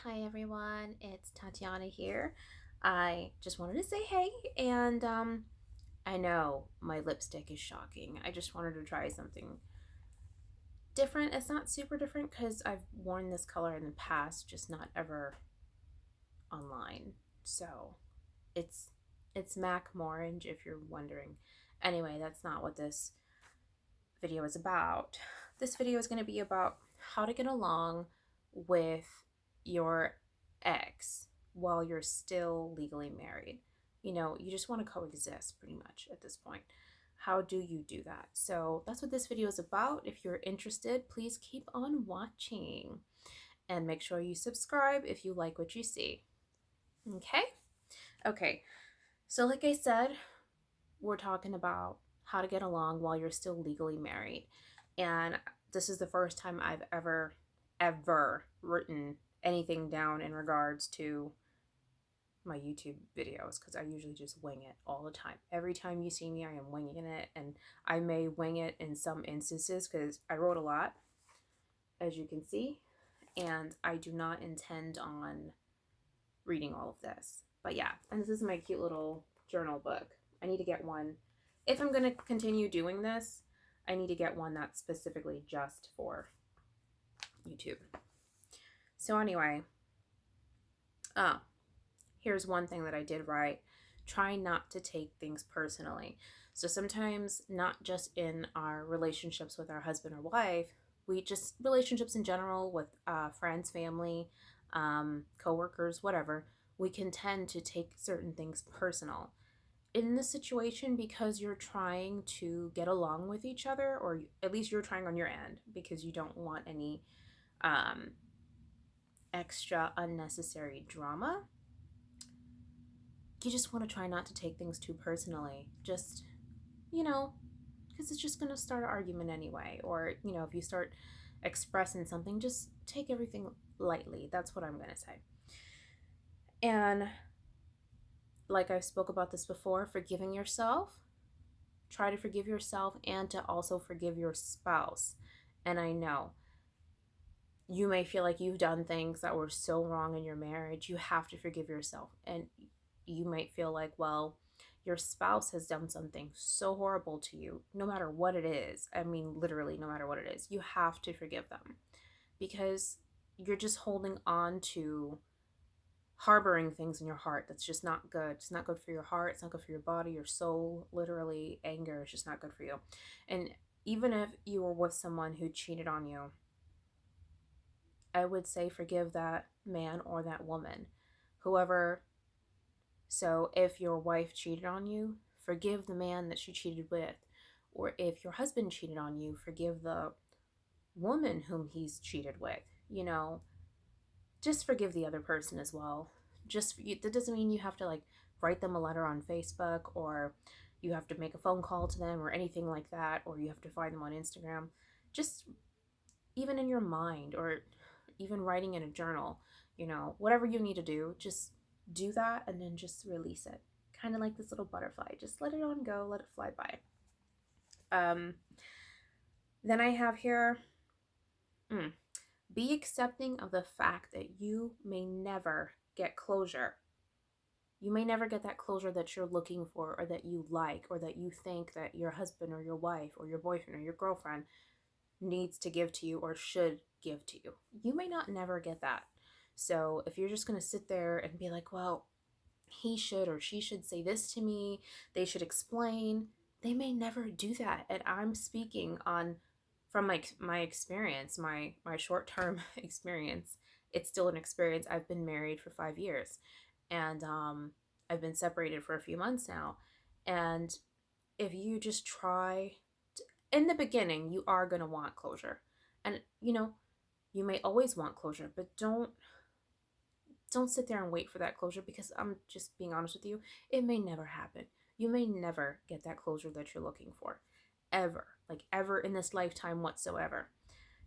Hi everyone, it's Tatiana here. I just wanted to say hey, and I know my lipstick is shocking. I just wanted to try something different. It's not super different because I've worn this color in the past, just not ever online. So it's it's Mac Orange if you're wondering. Anyway, that's not what this video is about. This video is going to be about how to get along with your ex while you're still legally married. You know, you just want to coexist pretty much at this point. How do you do that? So that's what this video is about. If you're interested, please keep on watching and make sure you subscribe if you like what you see. Okay? Okay. So, like I said, we're talking about how to get along while you're still legally married. And this is the first time I've ever written anything down in regards to my YouTube videos because I usually just wing it all the time. Every time you see me, I am winging it, and I may wing it in some instances because I wrote a lot, as you can see, and I do not intend on reading all of this. But yeah, and this is my cute little journal book. I need to get one. If I'm going to continue doing this, I need to get one that's specifically just for YouTube. So anyway, here's one thing that I did write. Try not to take things personally. So sometimes, not just in our relationships with our husband or wife, we just relationships in general with friends, family, coworkers, whatever, we can tend to take certain things personal. In this situation, because you're trying to get along with each other, or at least you're trying on your end because you don't want any um, extra unnecessary drama, you just want to try not to take things too personally. Just, you know, because it's just going to start an argument anyway. Or, you know, if you start expressing something, just take everything lightly. That's what I'm going to say. And like I spoke about this before, forgiving yourself, try to forgive yourself and to also forgive your spouse. And I know you may feel like you've done things that were so wrong in your marriage. You have to forgive yourself. And you might feel like, well, your spouse has done something so horrible to you, no matter what it is. I mean, literally, no matter what it is, you have to forgive them because you're just holding on to harboring things in your heart that's just not good. It's not good for your heart, it's not good for your body, your soul. Literally, anger is just not good for you. And even if you were with someone who cheated on you, I would say forgive that man or that woman, whoever. So if your wife cheated on you, forgive the man that she cheated with. Or if your husband cheated on you, forgive the woman whom he's cheated with. You know, just forgive the other person as well. That doesn't mean you have to like write them a letter on Facebook, or you have to make a phone call to them or anything like that, or you have to find them on Instagram. Just even in your mind, or even writing in a journal, you know, whatever you need to do, just do that and then just release it. Kind of like this little butterfly. Just let it on go, let it fly by. Um, then I have here, be accepting of the fact that you may never get closure. You may never get that closure that you're looking for, or that you like, or that you think that your husband or your wife or your boyfriend or your girlfriend needs to give to you or should give to you. You may not never get that. So if you're just going to sit there and be like, well, he should or she should say this to me, they should explain, they may never do that. And I'm speaking on from my experience, my short-term experience. It's still an experience. I've been married for 5 years, and I've been separated for a few months now. And if you just try in the beginning, you are going to want closure. And you know, you may always want closure, but don't sit there and wait for that closure, because I'm just being honest with you, it may never happen. You may never get that closure that you're looking for. Ever. Like ever in this lifetime whatsoever.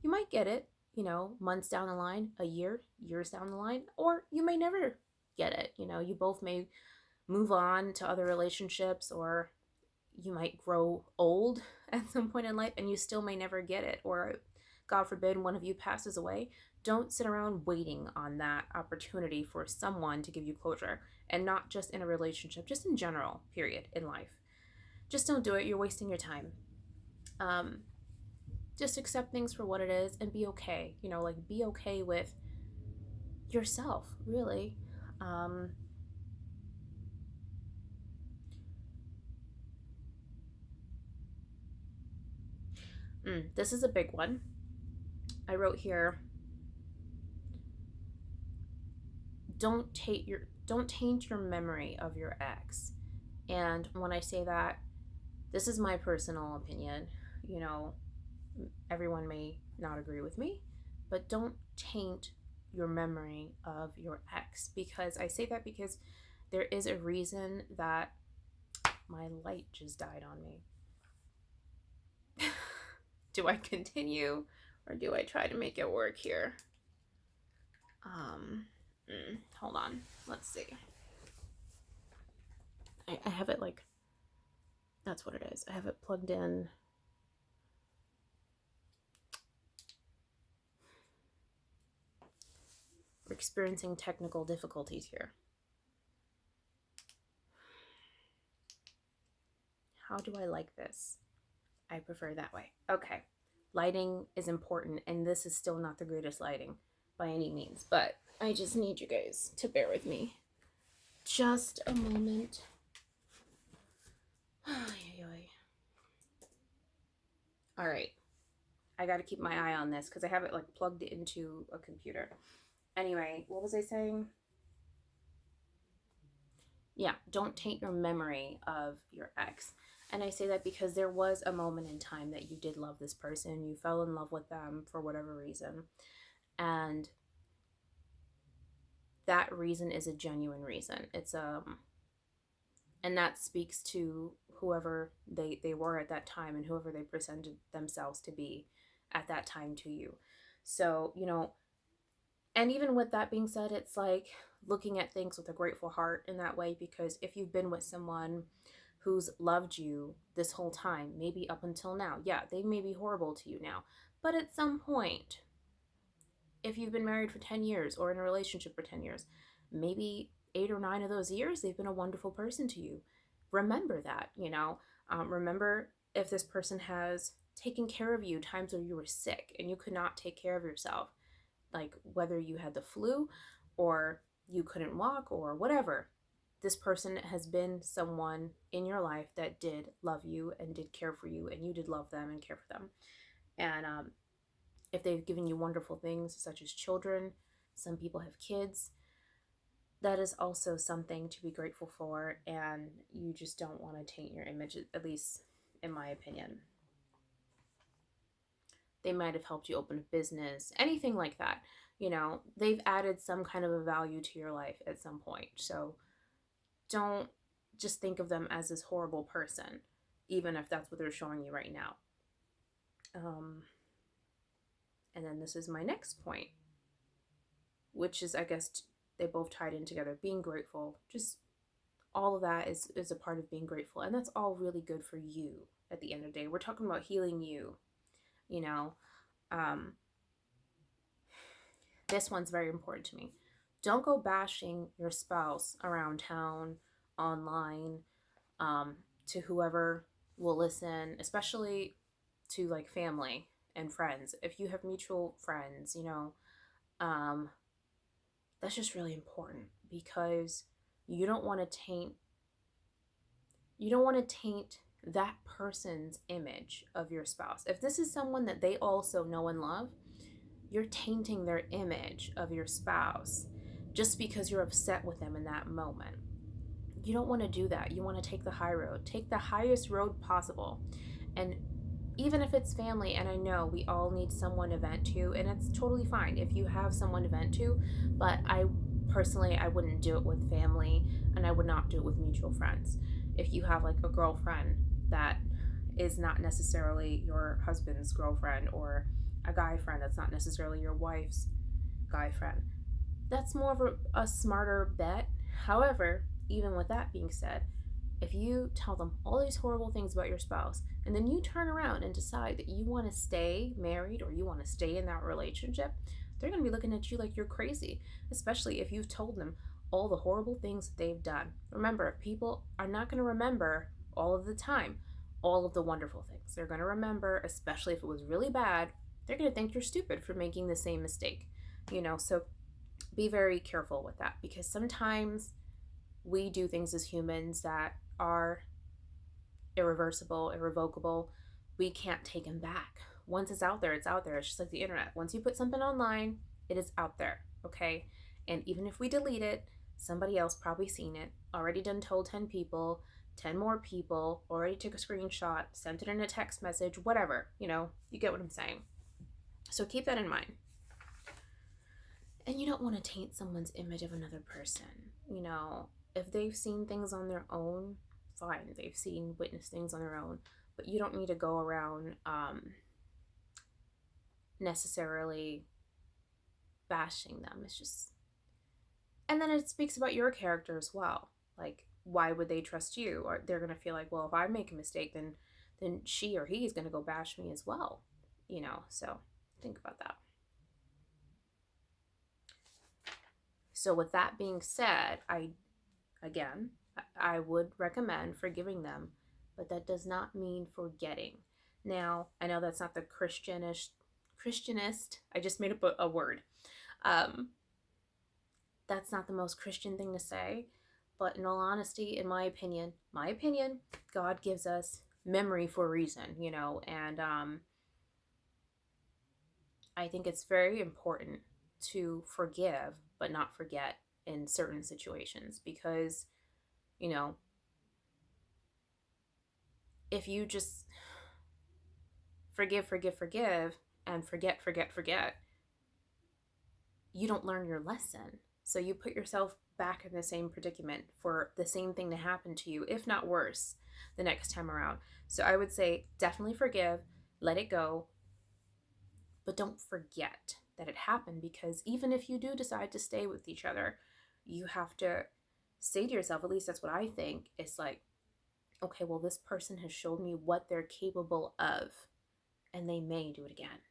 You might get it, you know, months down the line, a year, years down the line, or you may never get it. You know, you both may move on to other relationships, or you might grow old at some point in life and you still may never get it, or God forbid one of you passes away. Don't sit around waiting on that opportunity for someone to give you closure, and not just in a relationship, just in general, period, in life. Just don't do it. You're wasting your time. Um, just accept things for what it is and be okay. Like be okay with yourself, really. Um, this is a big one. I wrote here, don't taint your memory of your ex. And when I say that, this is my personal opinion. You know, everyone may not agree with me, but don't taint your memory of your ex. Because I say that because there is a reason that my light just died on me. Do I continue or do I try to make it work here? Hold on. Let's see. I have it like, that's what it is. I have it plugged in. We're experiencing technical difficulties here. How do I like this? I prefer that way. Okay. Lighting is important, and this is still not the greatest lighting by any means, but I just need you guys to bear with me. Just a moment. All right. I got to keep my eye on this because I have it like plugged into a computer. Anyway, what was I saying? Yeah, don't taint your memory of your ex. And I say that because there was a moment in time that you did love this person, you fell in love with them for whatever reason. And that reason is a genuine reason. And that speaks to whoever they were at that time and whoever they presented themselves to be at that time to you. So, and even with that being said, it's like looking at things with a grateful heart in that way, because if you've been with someone who's loved you this whole time, maybe up until now, yeah, they may be horrible to you now, but at some point, if you've been married for 10 years or in a relationship for 10 years, maybe 8 or 9 of those years, they've been a wonderful person to you. Remember that. Remember if this person has taken care of you times where you were sick and you could not take care of yourself, like whether you had the flu or you couldn't walk or whatever. This person has been someone in your life that did love you and did care for you, and you did love them and care for them. And if they've given you wonderful things such as children, some people have kids, that is also something to be grateful for, and you just don't want to taint your image, at least in my opinion. They might have helped you open a business, anything like that. They've added some kind of a value to your life at some point. So don't just think of them as this horrible person, even if that's what they're showing you right now. And then this is my next point, which is, I guess, they both tied in together. Being grateful, just all of that is a part of being grateful. And that's all really good for you at the end of the day. We're talking about healing you, This one's very important to me. Don't go bashing your spouse around town, online, to whoever will listen, especially to like family and friends. If you have mutual friends, that's just really important, because you don't want to taint that person's image of your spouse. If this is someone that they also know and love, you're tainting their image of your spouse just because you're upset with them in that moment. You don't want to do that. You want to take the high road. Take the highest road possible. And even if it's family, and I know we all need someone to vent to, and it's totally fine if you have someone to vent to, but I wouldn't do it with family, and I would not do it with mutual friends. If you have like a girlfriend that is not necessarily your husband's girlfriend, or a guy friend that's not necessarily your wife's guy friend, that's more of a smarter bet. However, even with that being said, if you tell them all these horrible things about your spouse, and then you turn around and decide that you want to stay married or you want to stay in that relationship, they're going to be looking at you like you're crazy, especially if you've told them all the horrible things that they've done. Remember, people are not going to remember all of the time all of the wonderful things. They're going to remember, especially if it was really bad, they're going to think you're stupid for making the same mistake. So be very careful with that, because sometimes we do things as humans that are irreversible, irrevocable. We can't take them back. Once it's out there, it's out there. It's just like the internet. Once you put something online, it is out there, okay? And even if we delete it, somebody else probably seen it, already done told 10 people, 10 more people, already took a screenshot, sent it in a text message, whatever, you get what I'm saying. So keep that in mind. And you don't want to taint someone's image of another person. If they've seen things on their own, fine. They've seen, witnessed things on their own, but you don't need to go around necessarily bashing them. It's just, and then it speaks about your character as well. Like, why would they trust you? Or they're gonna feel like, well, if I make a mistake, then she or he is gonna go bash me as well. So think about that. So with that being said, I would recommend forgiving them, but that does not mean forgetting. Now, I know that's not the Christianist, I just made up a word. That's not the most Christian thing to say, but in all honesty, in my opinion, God gives us memory for a reason, and I think it's very important to forgive but not forget in certain situations, because if you just forgive and forget, you don't learn your lesson. So you put yourself back in the same predicament for the same thing to happen to you, if not worse, the next time around. So I would say definitely forgive, let it go, but don't forget that it happened, because even if you do decide to stay with each other, you have to say to yourself, at least that's what I think, it's like, okay, well, this person has showed me what they're capable of, and they may do it again.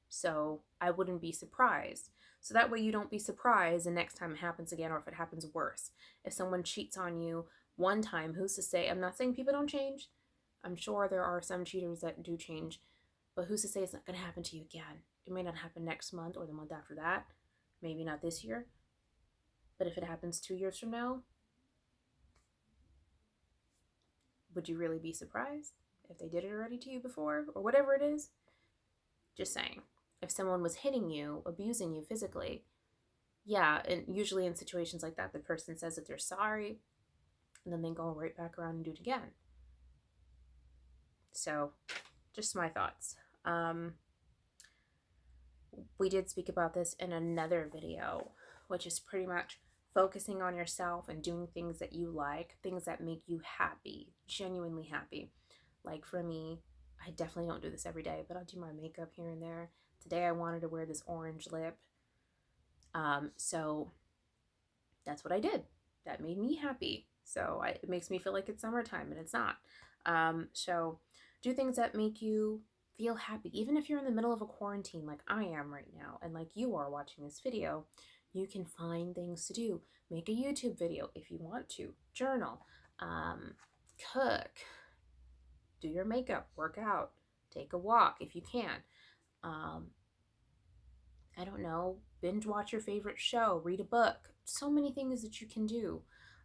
So I wouldn't be surprised. So that way you don't be surprised the next time it happens again, or if it happens worse. If someone cheats on you one time, who's to say? I'm not saying people don't change. I'm sure there are some cheaters that do change, but who's to say it's not going to happen to you again? It may not happen next month or the month after that. Maybe not this year. But if it happens 2 years from now, would you really be surprised if they did it already to you before, or whatever it is? Just saying. If someone was hitting you, abusing you physically, yeah, and usually in situations like that, the person says that they're sorry, and then they go right back around and do it again. So, just my thoughts. We did speak about this in another video, which is pretty much focusing on yourself and doing things that you like, things that make you happy, genuinely happy. Like for me, I definitely don't do this every day, but I'll do my makeup here and there. Today I wanted to wear this orange lip. So that's what I did. That made me happy. So it makes me feel like it's summertime, and it's not. So do things that make you feel happy. Even if you're in the middle of a quarantine like I am right now, and like you are watching this video, you can find things to do. Make a YouTube video if you want to. Journal. Cook. Do your makeup. Work out. Take a walk if you can. I don't know, binge watch your favorite show, read a book. So many things that you can do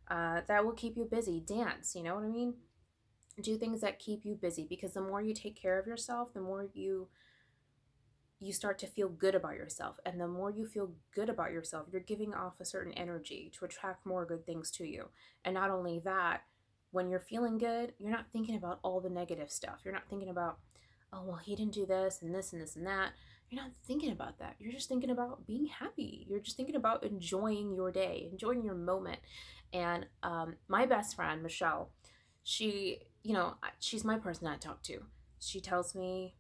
that will keep you busy. Dance, you know what I mean? Do things that keep you busy, because the more you take care of yourself, the more you start to feel good about yourself. And the more you feel good about yourself, you're giving off a certain energy to attract more good things to you. And not only that, when you're feeling good, you're not thinking about all the negative stuff. You're not thinking about, oh, well, he didn't do this and this and this and that. You're not thinking about that. You're just thinking about being happy. You're just thinking about enjoying your day, enjoying your moment. And my best friend, Michelle, she's my person I talk to. She tells me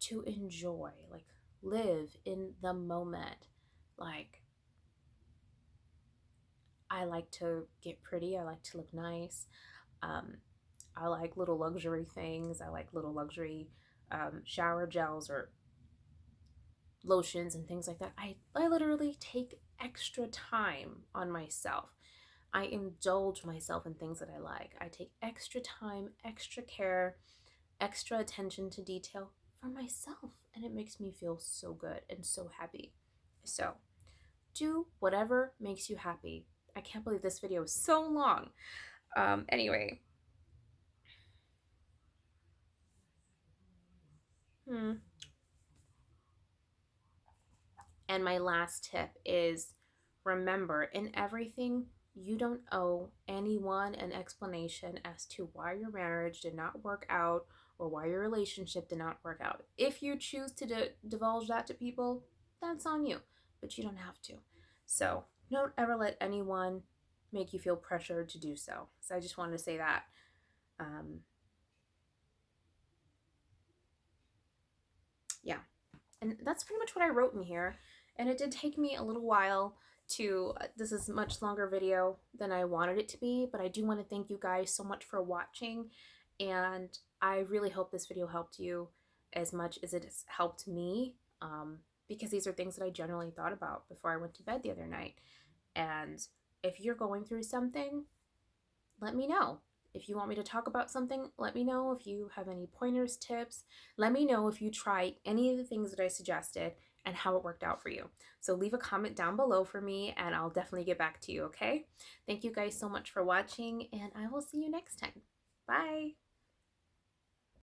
to enjoy, like, live in the moment. Like, I like to get pretty. I like to look nice. I like little luxury things. I like little luxury shower gels, or lotions and things like that, I literally take extra time on myself. I indulge myself in things that I like. I take extra time, extra care, extra attention to detail for myself, and it makes me feel so good and so happy. So, do whatever makes you happy. I can't believe this video is so long. Anyway. Hmm. And my last tip is, remember, in everything, you don't owe anyone an explanation as to why your marriage did not work out or why your relationship did not work out. If you choose to divulge that to people, that's on you, but you don't have to. So don't ever let anyone make you feel pressured to do so. So I just wanted to say that. Um, yeah. And that's pretty much what I wrote in here. And it did take me a little while to, this is a much longer video than I wanted it to be, but I do want to thank you guys so much for watching. And I really hope this video helped you as much as it has helped me, because these are things that I generally thought about before I went to bed the other night. And if you're going through something, let me know. If you want me to talk about something, let me know. If you have any pointers, tips, let me know if you try any of the things that I suggested and how it worked out for you. So leave a comment down below for me and I'll definitely get back to you, okay? Thank you guys so much for watching and I will see you next time. Bye.